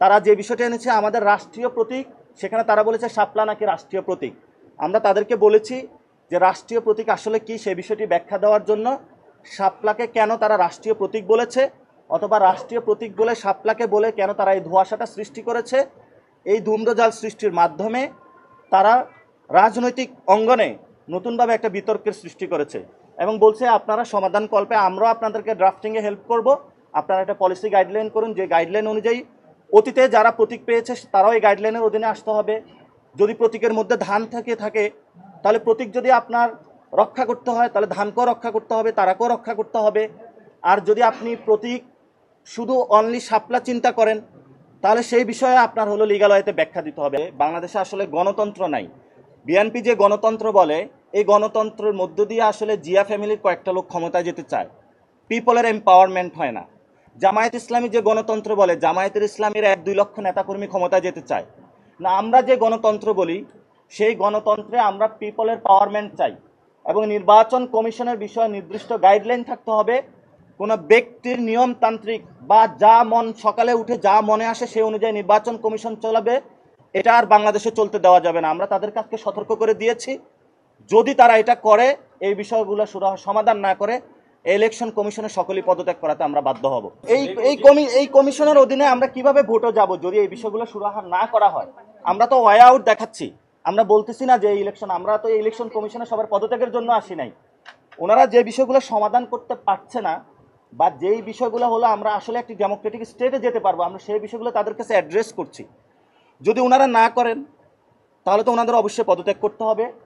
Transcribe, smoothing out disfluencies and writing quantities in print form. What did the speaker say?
তারা যে বিষয়টা এনেছে আমাদের রাষ্ট্রীয় প্রতীক, সেখানে তারা বলেছে শাপলা নাকি রাষ্ট্রীয় প্রতীক। আমরা তাদেরকে বলেছি যে রাষ্ট্রীয় প্রতীক আসলে কি সে বিষয়টি ব্যাখ্যা দেওয়ার জন্য শাপলাকে কেন তারা রাষ্ট্রীয় প্রতীক বলেছে, অথবা রাষ্ট্রীয় প্রতীক বলে শাপলাকে বলে কেন তারা এই ধোঁয়াশাটা সৃষ্টি করেছে। এই ধূম্রজাল সৃষ্টির মাধ্যমে তারা রাজনৈতিক অঙ্গনে নতুনভাবে একটা বিতর্কের সৃষ্টি করেছে এবং বলছে আপনারা সমাধান কল্পে আমরাও আপনাদেরকে ড্রাফটিংয়ে হেল্প করব, আপনারা একটা পলিসি গাইডলাইন করুন, যে গাইডলাইন অনুযায়ী অতীতে যারা প্রতীক পেয়েছে তারাও এই গাইডলাইনের অধীনে আসতে হবে। যদি প্রতীকের মধ্যে ধান থাকে তাহলে প্রতীক যদি আপনার রক্ষা করতে হয় তাহলে ধানকেও রক্ষা করতে হবে, তারাকেও রক্ষা করতে হবে। আর যদি আপনি প্রতীক শুধু অনলি শাপলা চিন্তা করেন তাহলে সেই বিষয়ে আপনার হলো লিগ্যালয়তে ব্যাখ্যা দিতে হবে। বাংলাদেশে আসলে গণতন্ত্র নাই। বিএনপি যে গণতন্ত্র বলে, এই গণতন্ত্রের মধ্য দিয়ে আসলে জিয়া ফ্যামিলির কয়েকটা লোক ক্ষমতায় যেতে চায়, পিপলের এম্পাওয়ারমেন্ট হয় না। জামায়াত ইসলামী যে গণতন্ত্র বলে, জামায়াতের ইসলামীর 1-2 লক্ষ নেতাকর্মী ক্ষমতায় যেতে চায় না। আমরা যে গণতন্ত্র বলি সেই গণতন্ত্রে আমরা পিপলের পাওয়ারমেন্ট চাই এবং নির্বাচন কমিশনের বিষয়ে নির্দিষ্ট গাইডলাইন থাকতে হবে। কোনো ব্যক্তির নিয়মতান্ত্রিক বা যা মন সকালে উঠে যা মনে আসে সেই অনুযায়ী নির্বাচন কমিশন চলাবে, এটা আর বাংলাদেশে চলতে দেওয়া যাবে না। আমরা তাদের কাছে সতর্ক করে দিয়েছি, যদি তারা এটা করে, এই বিষয়গুলো সমাধান না করে, ইলেকশন কমিশনের সকলেই পদত্যাগ করাতে আমরা বাধ্য হব। এই কমিশনের অধীনে আমরা কিভাবে ভোটে যাব যদি এই বিষয়গুলো সুরাহা না করা হয়? আমরা তো ওয়ে আউট দেখাচ্ছি, আমরা বলতেছি না যে ইলেকশন, আমরা তো এই ইলেকশন কমিশনে সবার পদত্যাগের জন্য আসি নাই। ওনারা যে বিষয়গুলো সমাধান করতে পারছে না বা যেই বিষয়গুলো হলো আমরা আসলে একটি ডেমোক্রেটিক স্টেটে যেতে পারবো, আমরা সেই বিষয়গুলো তাদের কাছে অ্যাড্রেস করছি। যদি ওনারা না করেন তাহলে তো ওনাদের অবশ্যই পদত্যাগ করতে হবে।